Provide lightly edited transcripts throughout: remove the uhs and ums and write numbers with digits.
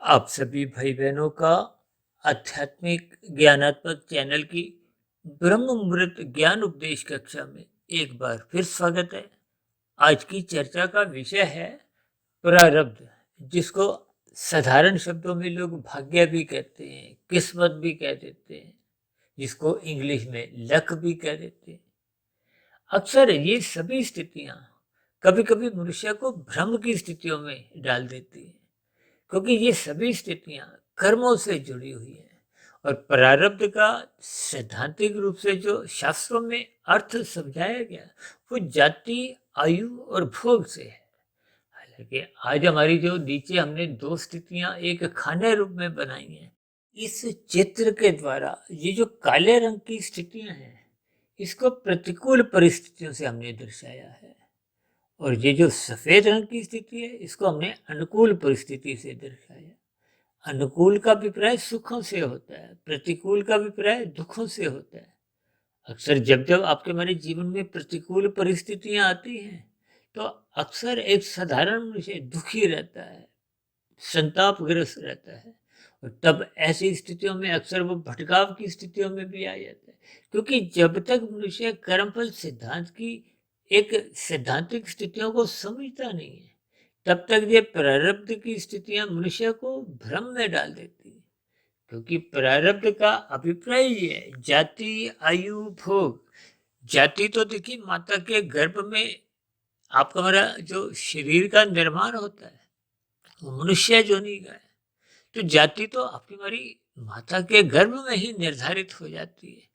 आप सभी भाई बहनों का आध्यात्मिक ज्ञानात्मक चैनल की ब्रह्म मुहूर्त ज्ञान उपदेश कक्षा में एक बार फिर स्वागत है। आज की चर्चा का विषय है प्रारब्ध, जिसको साधारण शब्दों में लोग भाग्य भी कहते हैं, किस्मत भी कह देते हैं, जिसको इंग्लिश में लक भी कह देते हैं। अक्सर ये सभी स्थितियां कभी कभी मनुष्य को भ्रम की स्थितियों में डाल देती है, क्योंकि ये सभी स्थितियां कर्मों से जुड़ी हुई हैं। और प्रारब्ध का सैद्धांतिक रूप से जो शास्त्रों में अर्थ समझाया गया वो जाति, आयु और भोग से है। हालांकि आज हमारी जो नीचे हमने दो स्थितियां एक खाने रूप में बनाई हैं, इस चित्र के द्वारा ये जो काले रंग की स्थितियां हैं इसको प्रतिकूल परिस्थितियों से हमने दर्शाया है, और ये जो सफेद रंग की स्थिति है इसको हमने अनुकूल परिस्थिति से दर्शाया। अनुकूल का अभिप्राय सुखों से होता है, प्रतिकूल का अभिप्राय दुखों से होता है। अक्सर जब जब आपके हमारे जीवन में प्रतिकूल परिस्थितियां आती हैं तो अक्सर एक साधारण मनुष्य दुखी रहता है, संतापग्रस्त रहता है, और तब ऐसी स्थितियों में अक्सर वो भटकाव की स्थितियों में भी आ जाता है, क्योंकि जब तक मनुष्य कर्मफल सिद्धांत की एक सैद्धांतिक स्थितियों को समझता नहीं है तब तक ये प्रारब्ध की स्थितियां मनुष्य को भ्रम में डाल देती है। क्योंकि प्रारब्ध का अभिप्राय ये है जाति, आयु, भोग। जाति तो देखिए माता के गर्भ में आपका हमारा जो शरीर का निर्माण होता है वो मनुष्य जोनि का है। तो जाति तो आपकी हमारी माता के गर्भ में ही निर्धारित हो जाती है।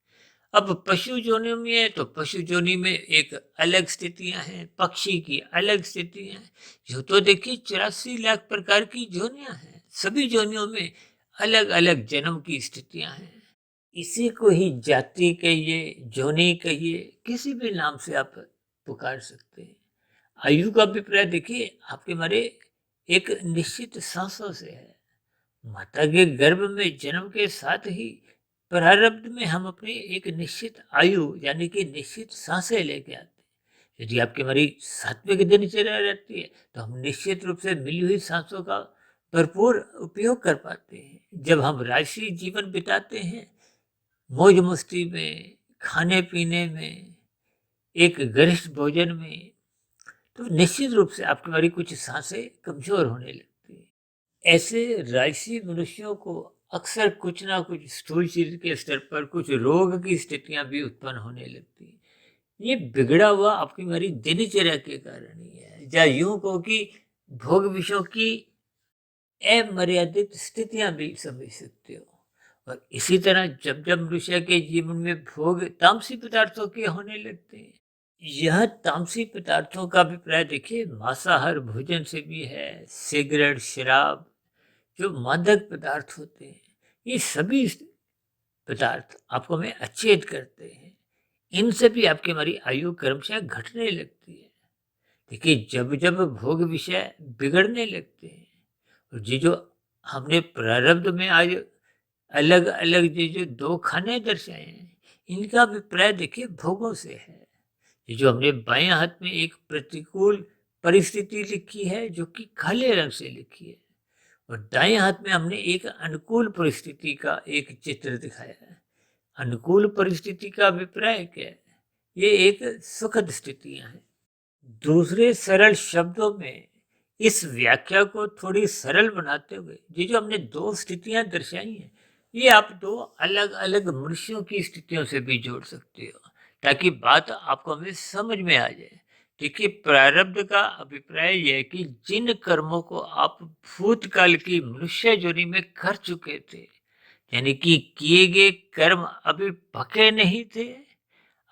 अब पशु जोनि में है तो पशु जोनि में एक अलग स्थितियां हैं, पक्षी की अलग स्थितियां हैं। जो तो देखिए 84 लाख प्रकार की जोनियां हैं, सभी जोनियों में अलग अलग जन्म की स्थितियां हैं। इसी को ही जाति कहिए, जोनि कहिए, किसी भी नाम से आप पुकार सकते हैं। आयु का अभिप्राय देखिए आपके हमारे एक निश्चित सांसों से है। माता के गर्भ में जन्म के साथ ही प्रारब्ध में हम अपनी एक निश्चित आयु यानी कि निश्चित सांसें लेके आते हैं। यदि आपकी हमारी सात्विक दिनचर्या रहती है तो हम निश्चित रूप से मिली हुई सांसों का भरपूर उपयोग कर पाते हैं। जब हम राजसी जीवन बिताते हैं मौज मस्ती में, खाने पीने में, एक गरिष्ठ भोजन में, तो निश्चित रूप से आपकी हमारी कुछ सांसें कमजोर होने लगती है। ऐसे राजसी मनुष्यों को अक्सर कुछ ना कुछ स्थूल शरीर के स्तर पर कुछ रोग की स्थितियां भी उत्पन्न होने लगती हैं। ये बिगड़ा हुआ आपकी हमारी दिनचर्या के कारण ही है, या यूं कहो कि भोग विषयों की अमर्यादित स्थितियां भी समझ सकते हो। और इसी तरह जब जब मनुष्य के जीवन में भोग तामसी पदार्थों के होने लगते हैं, यह तामसी पदार्थों का अभिप्राय देखिए मांसाहार भोजन से भी है, सिगरेट, शराब, जो मादक पदार्थ होते हैं, ये सभी पदार्थ आपको हमें अचेत करते हैं। इनसे भी आपकी हमारी आयु क्रमशः घटने लगती है। देखिए जब जब भोग विषय बिगड़ने लगते हैं, और ये जो हमने प्रारब्ध में आज अलग अलग ये जो दो खाने दर्शाए हैं इनका अभिप्राय देखिए भोगों से है। ये जो हमने बाएं हाथ में एक प्रतिकूल परिस्थिति लिखी है जो कि काले रंग से लिखी है, और दाएं हाथ में हमने एक अनुकूल परिस्थिति का एक चित्र दिखाया है। अनुकूल परिस्थिति का अभिप्राय क्या है? ये एक सुखद स्थितियां हैं। दूसरे सरल शब्दों में इस व्याख्या को थोड़ी सरल बनाते हुए ये जो हमने दो स्थितियां दर्शाई हैं ये आप दो अलग अलग मनुष्यों की स्थितियों से भी जोड़ सकते हो, ताकि बात आपको हमें समझ में आ जाए। देखिए प्रारब्ध का अभिप्राय यह है कि जिन कर्मों को आप भूतकाल की मनुष्य योनि में कर चुके थे, यानी कि किए गए कर्म अभी पके नहीं थे,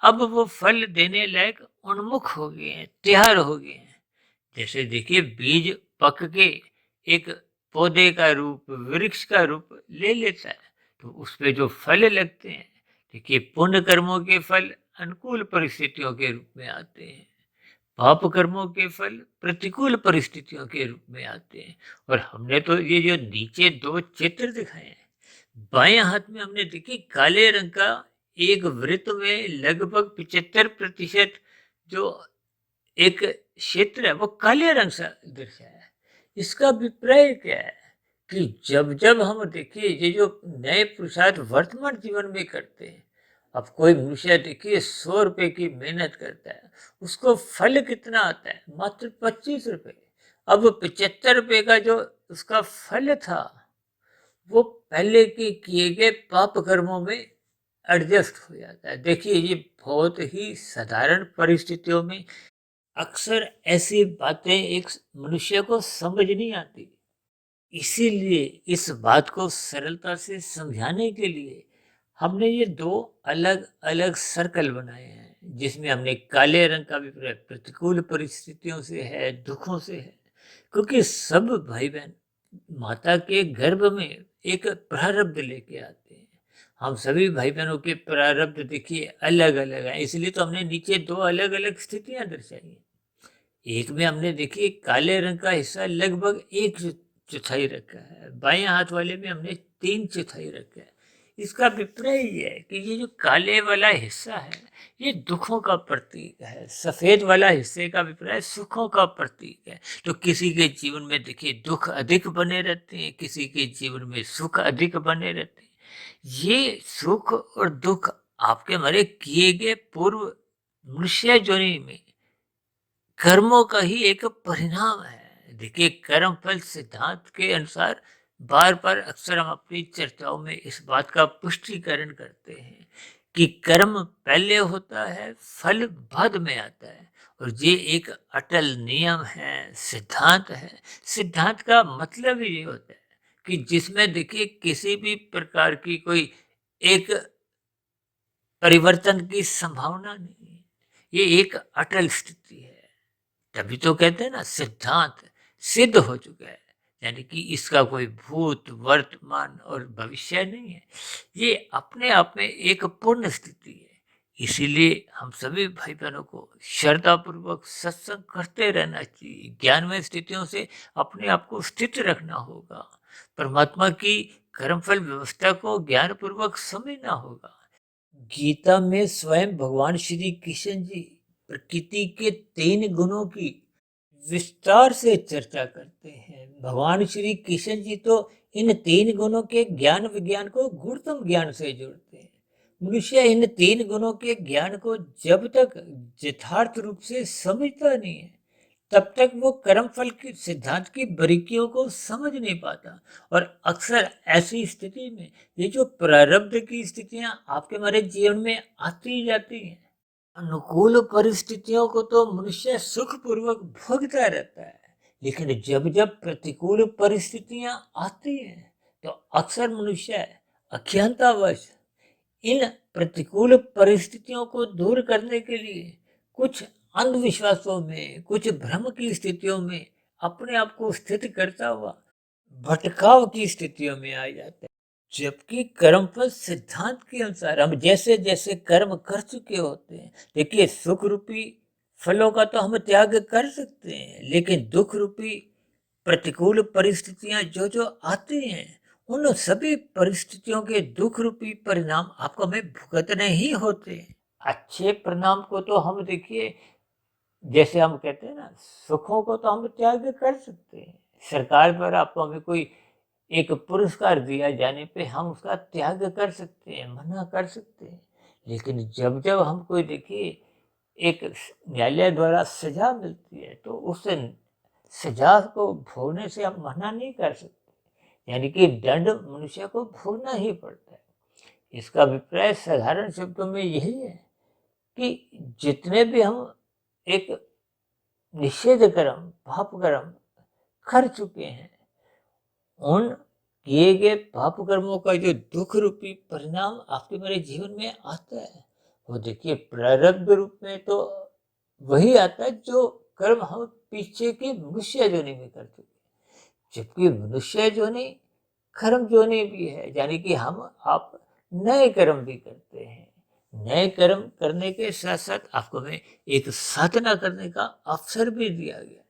अब वो फल देने लायक उन्मुख हो गए हैं, तैयार हो गए हैं। जैसे देखिए बीज पक के एक पौधे का रूप, वृक्ष का रूप ले लेता है, तो उस पे जो फल लगते हैं, देखिए पुण्य कर्मों के फल अनुकूल परिस्थितियों के रूप में आते हैं, पाप कर्मों के फल प्रतिकूल परिस्थितियों के रूप में आते हैं। और हमने तो ये जो नीचे दो चित्र दिखाए हैं, बाएं हाथ में हमने देखिए काले रंग का एक वृत्त में लगभग 75% जो एक क्षेत्र है वो काले रंग से दर्शाया है। इसका अभिप्राय क्या है कि जब जब हम देखिए ये जो नए पुरुषार्थ वर्तमान जीवन में करते हैं, अब कोई मनुष्य देखिए 100 रुपए की मेहनत करता है, उसको फल कितना आता है? मात्र 25 रुपए। अब 75 रुपए का जो उसका फल था, वो पहले के किए गए पाप कर्मों में एडजस्ट हो जाता है। देखिए ये बहुत ही साधारण परिस्थितियों में अक्सर ऐसी बातें एक मनुष्य को समझ नहीं आती। इसीलिए इस बात को सरलता से समझाने के लिए हमने ये दो अलग अलग सर्कल बनाए हैं, जिसमें हमने काले रंग का भी प्रतिकूल परिस्थितियों से है, दुखों से है, क्योंकि सब भाई बहन माता के गर्भ में एक प्रारब्ध लेके आते हैं। हम सभी भाई बहनों के प्रारब्ध देखिए अलग अलग हैं, इसलिए तो हमने नीचे दो अलग अलग स्थितियां दर्शाई हैं। एक में हमने देखिए काले रंग का हिस्सा लगभग एक चौथाई रखा है, बाएं हाथ वाले में हमने 3/4 रखा है। इसका अभिप्राय ये है कि ये जो काले वाला हिस्सा है, ये दुखों का प्रतीक है, सफेद वाला हिस्से का अभिप्राय सुखों का प्रतीक है। तो किसी के जीवन में देखिए दुख अधिक बने रहते हैं, किसी के जीवन में सुख अधिक बने रहते हैं। ये सुख और दुख आपके हमारे किए गए पूर्व मनुष्य जोनि में कर्मों का ही एक परिणाम है। देखिए कर्म फल सिद्धांत के अनुसार बार बार अक्सर हम अपनी चर्चाओं में इस बात का पुष्टिकरण करते हैं कि कर्म पहले होता है, फल बाद में आता है। और ये एक अटल नियम है, सिद्धांत है। सिद्धांत का मतलब ही ये होता है कि जिसमें देखिए किसी भी प्रकार की कोई एक परिवर्तन की संभावना नहीं है। ये एक अटल स्थिति है। तभी तो कहते हैं ना, सिद्धांत सिद्ध हो चुका है, यानी कि इसका कोई भूत वर्तमान और भविष्य नहीं है। ये अपने आप में एक पूर्ण स्थिति है। इसीलिए हम सभी भाई बहनों को श्रद्धा पूर्वक सत्संग करते रहना चाहिए। ज्ञानमय स्थितियों से अपने आप को स्थित रखना होगा। परमात्मा की कर्मफल व्यवस्था को ज्ञान पूर्वक समझना होगा। गीता में स्वयं भगवान श्री कृष्ण जी प्रकृति के 3 गुणों की विस्तार से चर्चा करते हैं। भगवान श्री कृष्ण जी तो इन 3 गुणों के ज्ञान विज्ञान को गुणतम ज्ञान से जोड़ते हैं। मनुष्य इन 3 गुणों के ज्ञान को जब तक यथार्थ रूप से समझता नहीं है, तब तक वो कर्मफल के सिद्धांत की बारीकियों को समझ नहीं पाता। और अक्सर ऐसी स्थिति में ये जो प्रारब्ध की स्थितियां आपके हमारे जीवन में आती जाती हैं, अनुकूल परिस्थितियों को तो मनुष्य सुखपूर्वक भोगता रहता है, लेकिन जब जब प्रतिकूल परिस्थितियां आती हैं, तो अक्सर मनुष्य अज्ञानतावश इन प्रतिकूल परिस्थितियों को दूर करने के लिए कुछ अंधविश्वासों में, कुछ भ्रम की स्थितियों में अपने आप को स्थित करता हुआ भटकाव की स्थितियों में आ जाता है। जबकि कर्मफल सिद्धांत के अनुसार हम जैसे जैसे कर्म कर चुके होते हैं, देखिए सुख रूपी फलों का तो हम त्याग कर सकते हैं, लेकिन दुख रूपी प्रतिकूल परिस्थितियां जो जो आती हैं, उन सभी परिस्थितियों के दुख रूपी परिणाम आपको हमें भुगतने ही होते हैं। अच्छे परिणाम को तो हम देखिए, जैसे हम कहते हैं ना, सुखों को तो हम त्याग कर सकते हैं। सरकार द्वारा आपको हमें कोई एक पुरस्कार दिया जाने पे हम उसका त्याग कर सकते हैं, मना कर सकते हैं। लेकिन जब जब हम कोई देखिए एक न्यायालय द्वारा सजा मिलती है, तो उस सजा को भोगने से हम मना नहीं कर सकते, यानी कि दंड मनुष्य को भोगना ही पड़ता है। इसका अभिप्राय साधारण शब्दों में यही है कि जितने भी हम एक निषेध कर्म, पाप कर्म कर चुके हैं, उन किए गए पाप कर्मों का जो दुख रूपी परिणाम आपके मेरे जीवन में आता है, वो देखिए प्रारब्ध रूप में तो वही आता है जो कर्म हम पीछे की मनुष्य जोनि में कर चुके हैं। जबकि मनुष्य जोनि कर्म जोनि भी है, यानी कि हम आप नए कर्म भी करते हैं। नए कर्म करने के साथ साथ आपको हमें एक साधना करने का अवसर भी दिया गया।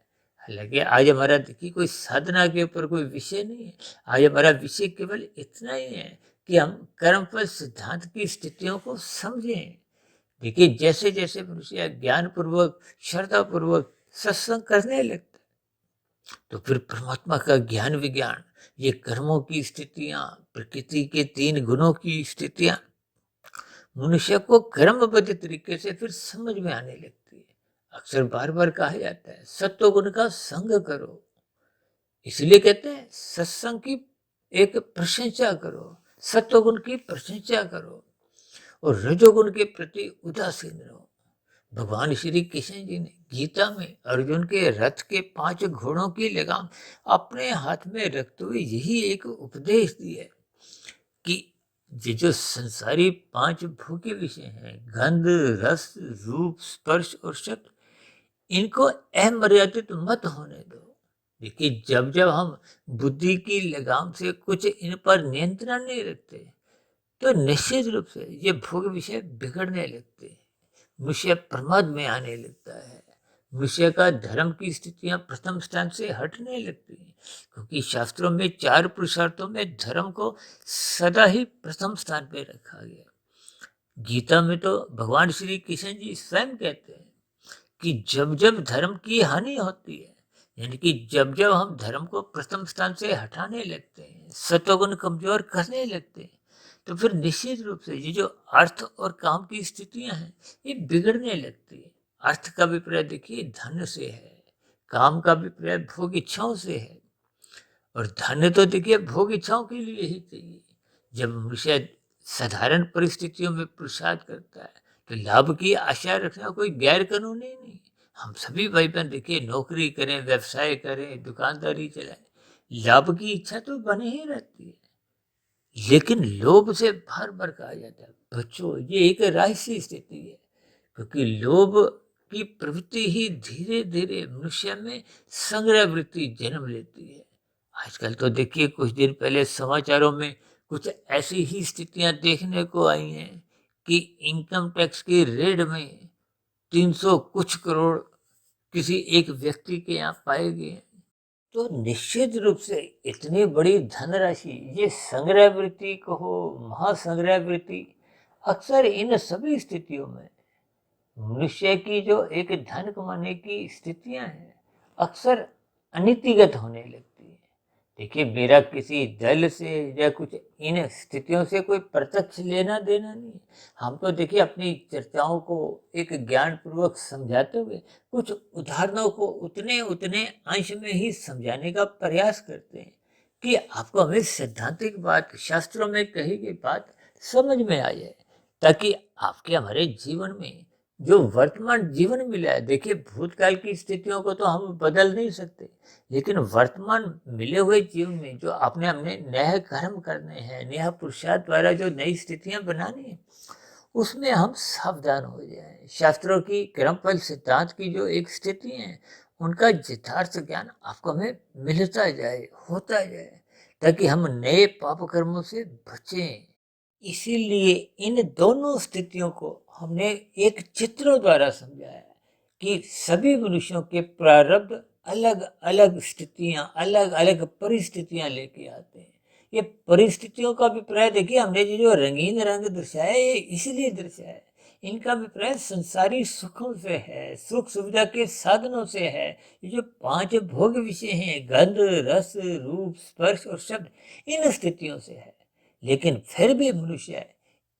हालांकि आज हमारा देखिए कोई साधना के ऊपर कोई विषय नहीं है। आज हमारा विषय केवल इतना ही है कि हम कर्मफल सिद्धांत की स्थितियों को समझें। देखिए जैसे जैसे मनुष्य ज्ञान पूर्वक, श्रद्धा पूर्वक सत्संग करने लगता है, तो फिर परमात्मा का ज्ञान विज्ञान ये कर्मों की स्थितियां, प्रकृति के 3 गुणों की स्थितियां मनुष्य को क्रमबद्ध तरीके से फिर समझ में आने लगती है। अक्सर बार बार कहा जाता है सत्व गुण का संग करो, इसलिए कहते हैं सत्संग की एक प्रशंसा करो, सत्वगुण की प्रशंसा करो और रजोगुण के प्रति उदासीन रहो। भगवान श्री कृष्ण जी ने गीता में अर्जुन के रथ के 5 घोड़ों की लगाम अपने हाथ में रखते हुए यही एक उपदेश दिया है कि ये जो संसारी 5 भोग्य विषय हैं, गंध, रस, रूप, स्पर्श और शब्द, इनको अमर्यादित मत होने दो। देखिए जब जब हम बुद्धि की लगाम से कुछ इन पर नियंत्रण नहीं रखते तो निश्चित रूप से ये भोग विषय बिगड़ने लगते हैं, मनुष्य प्रमाद में आने लगता है, मनुष्य का धर्म की स्थितियां प्रथम स्थान से हटने लगती हैं, क्योंकि शास्त्रों में 4 पुरुषार्थों में धर्म को सदा ही प्रथम स्थान पे रखा गया। गीता में तो भगवान श्री कृष्ण जी स्वयं कहते हैं कि जब जब धर्म की हानि होती है, यानी कि जब जब हम धर्म को प्रथम स्थान से हटाने लगते हैं, सत्वगुण कमजोर करने लगते हैं, तो फिर निश्चित रूप से ये जो अर्थ और काम की स्थितियां हैं ये बिगड़ने लगती है। अर्थ का अभिप्राय देखिए धन से है, काम का अभिप्राय भोग इच्छाओं से है, और धन तो देखिए भोग इच्छाओं के लिए ही चाहिए। जब मनुष्य साधारण परिस्थितियों में पुरुषार्थ करता है तो लाभ की आशा रखना कोई गैर कानूनी नहीं। हम सभी भाई बहन देखिए नौकरी करें, व्यवसाय करें, दुकानदारी चलाएं, लाभ की इच्छा तो बनी ही रहती है, लेकिन लोभ से बार बार कहा जाता है बच्चों ये एक राजसी स्थिति है, क्योंकि लोभ की प्रवृत्ति ही धीरे धीरे मनुष्य में संग्रह वृत्ति जन्म लेती है। आजकल तो देखिए कुछ दिन पहले समाचारों में कुछ ऐसी ही स्थितियां देखने को आई हैं कि इनकम टैक्स की रेड में 300 कुछ करोड़ किसी एक व्यक्ति के यहाँ पाए गए। तो निश्चित रूप से इतनी बड़ी धनराशि, ये संग्रह वृत्ति कहो, महासंग्रह वृत्ति, अक्सर इन सभी स्थितियों में मनुष्य की जो एक धन कमाने की स्थितियां हैं अक्सर अनीतिगत होने लगती है। देखिए मेरा किसी दल से या कुछ इन स्थितियों से कोई प्रत्यक्ष लेना देना नहीं है। हम तो देखिए अपनी चर्चाओं को एक ज्ञान पूर्वक समझाते हुए कुछ उदाहरणों को उतने उतने अंश में ही समझाने का प्रयास करते हैं कि आपको हमें सैद्धांतिक बात, शास्त्रों में कही गई बात समझ में आ जाए, ताकि आपके हमारे जीवन में जो वर्तमान जीवन मिला है, देखिए भूतकाल की स्थितियों को तो हम बदल नहीं सकते, लेकिन वर्तमान मिले हुए जीवन में जो आपने हमने नए कर्म करने हैं, नया पुरुषार्थ द्वारा जो नई स्थितियां बनानी है, उसमें हम सावधान हो जाएं। शास्त्रों की क्रमफल सिद्धांत की जो एक स्थिति है उनका यथार्थ ज्ञान आपको हमें मिलता जाए, होता जाए, ताकि हम नए पाप कर्मों से बचें। इसीलिए इन दोनों स्थितियों को हमने एक चित्रों द्वारा समझाया है कि सभी मनुष्यों के प्रारब्ध अलग अलग स्थितियां, अलग अलग परिस्थितियां लेके आते हैं। ये परिस्थितियों का अभिप्राय देखिए हमने ये जो रंगीन रंग दर्शाया है ये इसलिए दर्शाया है, इनका अभिप्राय संसारी सुखों से है, सुख सुविधा के साधनों से है। ये जो 5 भोग विषय हैं, गंध, रस, रूप, स्पर्श और शब्द, इन स्थितियों से है। लेकिन फिर भी मनुष्य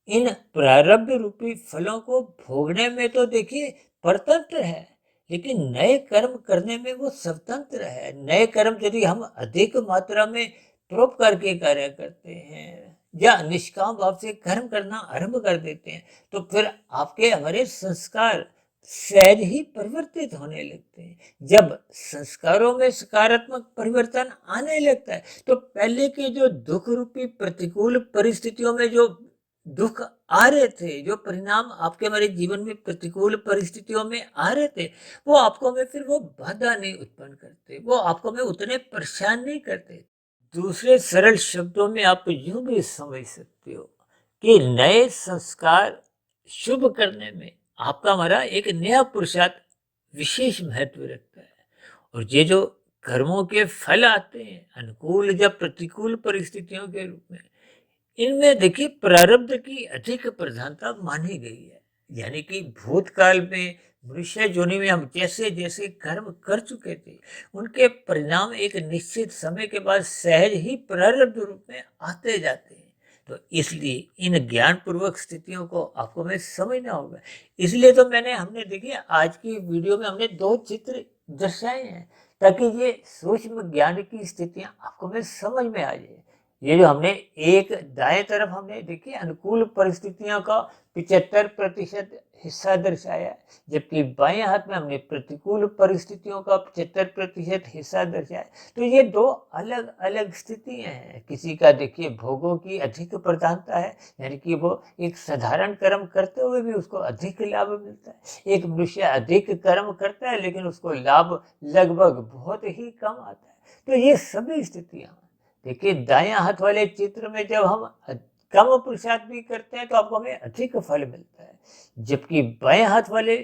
इन प्रारब्ध रूपी फलों को भोगने में तो देखिए परतंत्र है, लेकिन नए कर्म करने में वो स्वतंत्र है। नए कर्म यदि हम अधिक मात्रा में परोपकार के कार्य करते हैं या निष्काम भाव से कर्म करना आरंभ कर देते हैं तो फिर आपके हमारे संस्कार सहज ही परिवर्तित होने लगते हैं। जब संस्कारों में सकारात्मक परिवर्तन आने लगता है तो पहले के जो दुख रूपी प्रतिकूल परिस्थितियों में जो दुख आ रहे थे, जो परिणाम आपके हमारे जीवन में प्रतिकूल परिस्थितियों में आ रहे थे, वो आपको में फिर वो बाधा नहीं उत्पन्न करते, वो आपको में उतने परेशान नहीं करते। दूसरे सरल शब्दों में आप यूं भी समझ सकते हो कि नए संस्कार शुभ करने में आपका हमारा एक नया पुरुषार्थ विशेष महत्व रखता है। और ये जो कर्मों के फल आते हैं अनुकूल या प्रतिकूल परिस्थितियों के रूप में, इनमें देखिए प्रारब्ध की अधिक प्रधानता मानी गई है। यानी कि भूतकाल में मनुष्य योनि में हम जैसे जैसे कर्म कर चुके थे, उनके परिणाम एक निश्चित समय के बाद सहज ही प्रारब्ध रूप में आते जाते हैं। तो इसलिए इन ज्ञान पूर्वक स्थितियों को आपको में समझना होगा। इसलिए तो हमने देखिए आज की वीडियो में हमने 2 चित्र दर्शाए हैं, ताकि ये सूक्ष्म ज्ञान की स्थितियां आपको में समझ में आ जाए। ये जो हमने एक दाएं तरफ हमने देखिए अनुकूल परिस्थितियों का 75% हिस्सा दर्शाया है, जबकि बाएं हाथ में हमने प्रतिकूल परिस्थितियों का 75% हिस्सा दर्शाया। तो ये 2 अलग अलग स्थितियां हैं। किसी का देखिए भोगों की अधिक प्रधानता है, यानी कि वो एक साधारण कर्म करते हुए भी उसको अधिक लाभ मिलता है। एक मनुष्य अधिक कर्म करता है लेकिन उसको लाभ लगभग बहुत ही कम आता है। तो ये सभी स्थितियां देखिए, दायां हाथ वाले चित्र में जब हम कम पुरुषार्थ भी करते हैं तो आपको हमें अधिक फल मिलता है, जबकि बाएं हाथ वाले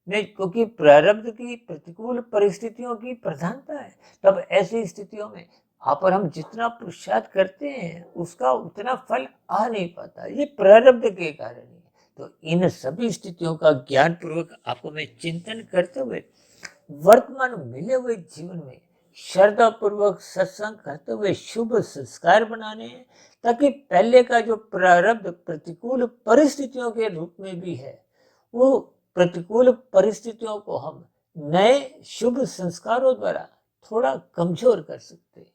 में क्योंकि प्रारब्ध की प्रतिकूल परिस्थितियों की प्रधानता है, तब ऐसी स्थितियों में आप और हम जितना पुरुषार्थ करते हैं उसका उतना फल आ नहीं पाता। ये प्रारब्ध के कारण ही है। तो इन सभी स्थितियों का ज्ञान पूर्वक आपको मैं चिंतन करते हुए वर्तमान मिले हुए जीवन में श्रद्धा पूर्वक सत्संग करते हुए शुभ संस्कार बनाने हैं, ताकि पहले का जो प्रारब्ध प्रतिकूल परिस्थितियों के रूप में भी है, वो प्रतिकूल परिस्थितियों को हम नए शुभ संस्कारों द्वारा थोड़ा कमजोर कर सकते हैं।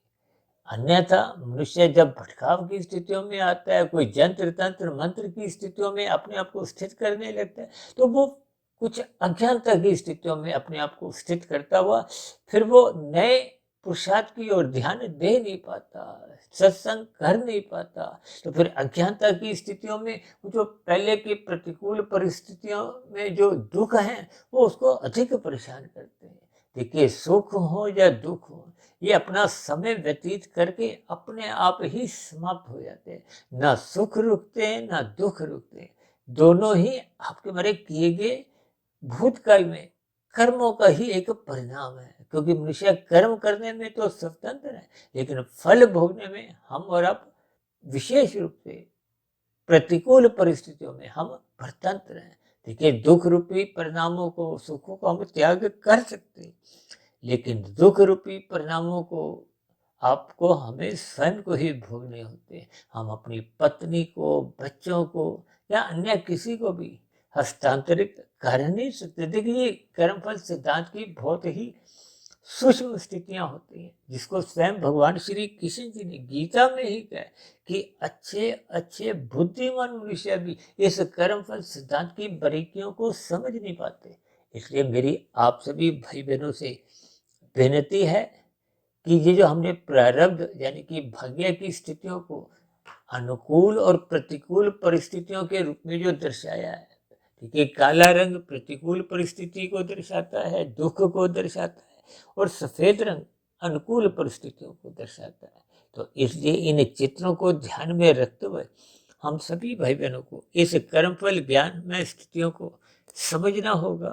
अन्यथा मनुष्य जब भटकाव की स्थितियों में आता है, कोई जंत्र तंत्र मंत्र की स्थितियों में अपने आप को स्थित करने लगता है, तो वो कुछ अज्ञानता की स्थितियों में अपने आप को स्थित करता हुआ फिर वो नए पुरुषार्थ की ओर ध्यान दे नहीं पाता, सत्संग कर नहीं पाता। तो फिर अज्ञानता की स्थितियों में जो पहले की प्रतिकूल परिस्थितियों में जो दुख हैं वो उसको अधिक परेशान करते हैं। देखिए, सुख हो या दुख हो, ये अपना समय व्यतीत करके अपने आप ही समाप्त हो जाते हैं। ना सुख रुकते हैं ना दुख रुकते हैं, दोनों ही आपके मेरे किए गए भूतकाल में कर्मों का ही एक परिणाम है। क्योंकि मनुष्य कर्म करने में तो स्वतंत्र है, लेकिन फल भोगने में हम और आप विशेष रूप से प्रतिकूल परिस्थितियों में हम परतंत्र हैं। देखिए, दुख रूपी परिणामों को, सुखों को हम त्याग कर सकते हैं, लेकिन दुख रूपी परिणामों को आपको हमें स्वयं को ही भोगने होते हैं। हम अपनी पत्नी को, बच्चों को या अन्य किसी को भी हस्तांतरित कर नहीं सकते। देखिए, कर्मफल सिद्धांत की बहुत ही सूक्ष्म स्थितियां होती हैं, जिसको स्वयं भगवान श्री कृष्ण जी ने गीता में ही कहा कि अच्छे अच्छे बुद्धिमान मनुष्य भी इस कर्मफल सिद्धांत की बारीकियों को समझ नहीं पाते। इसलिए मेरी आप सभी भाई बहनों से विनती है कि ये जो हमने प्रारब्ध यानी कि भाग्य की स्थितियों को अनुकूल और प्रतिकूल परिस्थितियों के रूप में जो दर्शाया है, ठीक है, काला रंग प्रतिकूल परिस्थिति को दर्शाता है, दुख को दर्शाता है, और सफेद रंग अनुकूल परिस्थितियों को दर्शाता है। तो इसलिए इन चित्रों को ध्यान में रखते हुए हम सभी भाई बहनों को इस कर्मफल ज्ञान में स्थितियों को समझना होगा,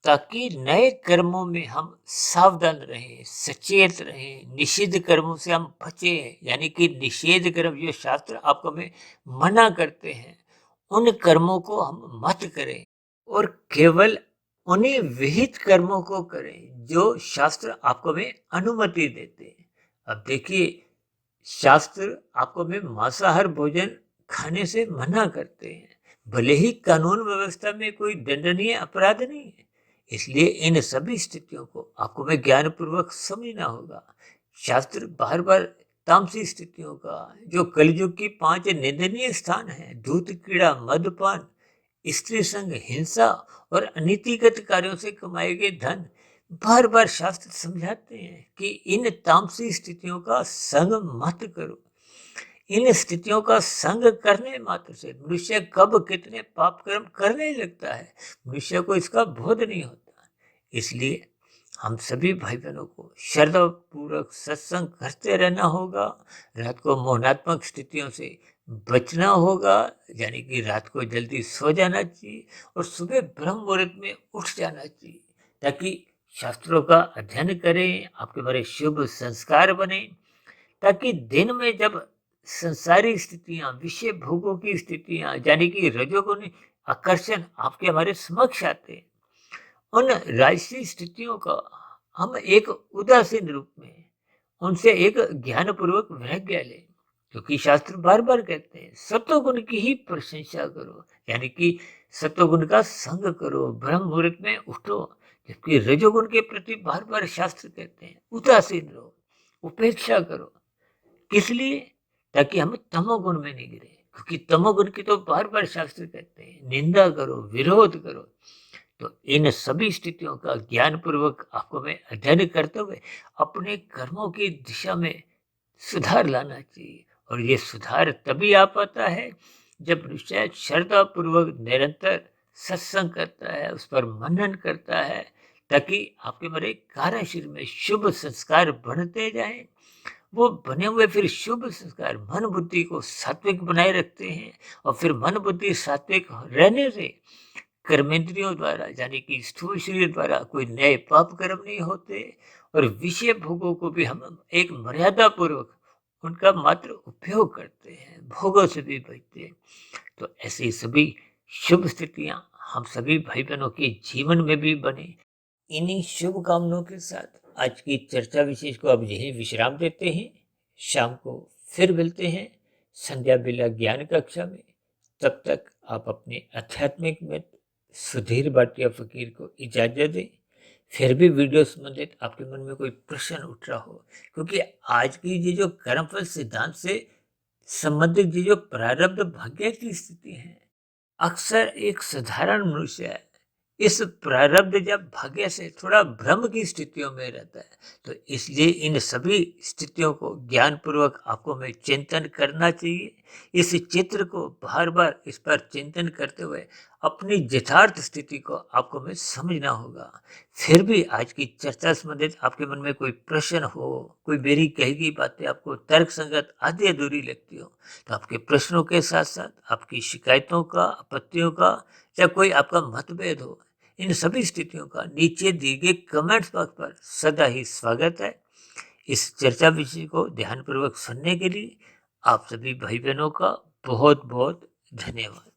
ताकि नए कर्मों में हम सावधान रहें, सचेत रहें, निषिद्ध कर्मों से हम बचें। यानी कि निषेध कर्म जो शास्त्र आपको में मना करते हैं, उन कर्मों को हम मत करें और केवल उन्हीं विहित कर्मों को करें जो शास्त्र आपको में अनुमति देते हैं। अब देखिए, शास्त्र आपको में मांसाहार भोजन खाने से मना करते हैं, भले ही कानून व्यवस्था में कोई दंडनीय अपराध नहीं है। इसलिए इन सभी स्थितियों को आपको में ज्ञान पूर्वक समझना होगा। शास्त्र बार बार तामसी स्थितियों का, जो कलयुग की 5 निंदनीय स्थान है, धूत कीड़ा, मदपान, स्त्री संग, हिंसा और अनीतिगत कार्यों से कमाए गए धन, बार बार शास्त्र समझाते हैं कि इन तामसी स्थितियों का संग मत करो। इन स्थितियों का संग करने मात्र से मनुष्य कब कितने पाप कर्म करने लगता है, मनुष्य को इसका बोध नहीं होता। इसलिए हम सभी भाई बहनों को श्रद्धा पूर्वक सत्संग करते रहना होगा, रात को मौनात्मक स्थितियों से बचना होगा, यानी कि रात को जल्दी सो जाना चाहिए और सुबह ब्रह्म मुहूर्त में उठ जाना चाहिए, ताकि शास्त्रों का अध्ययन करें, आपके बड़े शुभ संस्कार बने, ताकि दिन में जब संसारी स्थितियां, विषय भोगों की स्थितियां, यानी कि रजोगुणी आकर्षण आपके हमारे समक्ष आते हैं, उन राजसी स्थितियों का हम एक उदासीन रूप में उनसे एक ज्ञानपूर्वक विज्ञा लें, क्योंकि शास्त्र बार बार कहते हैं सत्वगुण की ही प्रशंसा करो, यानी कि सत्वगुण का संग करो, ब्रह्म मुहूर्त में उठो। जबकि रजोगुण के प्रति बार बार शास्त्र कहते हैं उदासीन रहो, उपेक्षा करो। किस लिए? ताकि हम तमोगुण में नहीं गिरे, क्योंकि तमोगुण की तो बार बार शास्त्र कहते हैं निंदा करो, विरोध करो। तो इन सभी स्थितियों का ज्ञान पूर्वक आपको मैं अध्ययन करते हुए अपने कर्मों की दिशा में सुधार लाना चाहिए। और ये सुधार तभी आ पाता है जब मनुष्य श्रद्धा पूर्वक निरंतर सत्संग करता है, उस पर मनन करता है, ताकि आपके मेरे कार्यशील में शुभ संस्कार बढ़ते जाएं। वो बने हुए फिर शुभ संस्कार मन बुद्धि को सात्विक बनाए रखते हैं, और फिर मन बुद्धि सात्विक रहने से कर्मेंद्रियों द्वारा, यानी कि स्थूल शरीर द्वारा कोई नए पाप कर्म नहीं होते, और विषय भोगों को भी हम एक मर्यादा पूर्वक उनका मात्र उपयोग करते हैं, भोगों से भी बचते हैं। तो ऐसी सभी शुभ स्थितियां हम सभी भाई बहनों के जीवन में भी बने। इन्हीं शुभ कामनाओं के साथ आज की चर्चा विशेष को अब यही विश्राम देते हैं। शाम को फिर मिलते हैं संध्या बेला ज्ञान कक्षा में। तब तक आप अपने आध्यात्मिक मित्र सुधीर भाटिया फकीर को इजाजत दें। फिर भी वीडियो संबंधित आपके मन में कोई प्रश्न उठ रहा हो, क्योंकि आज की ये जो कर्मफल सिद्धांत से संबंधित ये जो प्रारब्ध भाग्य की स्थिति है, अक्सर एक साधारण मनुष्य है इस प्रारब्ध या भाग्य से थोड़ा भ्रम की स्थितियों में रहता है। तो इसलिए इन सभी स्थितियों को ज्ञान पूर्वक आपको में चिंतन करना चाहिए। इस चित्र को बार बार इस पर चिंतन करते हुए अपनी यथार्थ स्थिति को आपको में समझना होगा। फिर भी आज की चर्चा संबंधित आपके मन में कोई प्रश्न हो, कोई मेरी कही गई बातें आपको तर्क संगत आदि अधूरी लगती हो, तो आपके प्रश्नों के साथ साथ आपकी शिकायतों का, आपत्तियों का, या कोई आपका मतभेद हो, इन सभी स्थितियों का नीचे दिए गए कमेंट्स बॉक्स पर सदा ही स्वागत है। इस चर्चा विषय को ध्यानपूर्वक सुनने के लिए आप सभी भाई बहनों का बहुत बहुत धन्यवाद।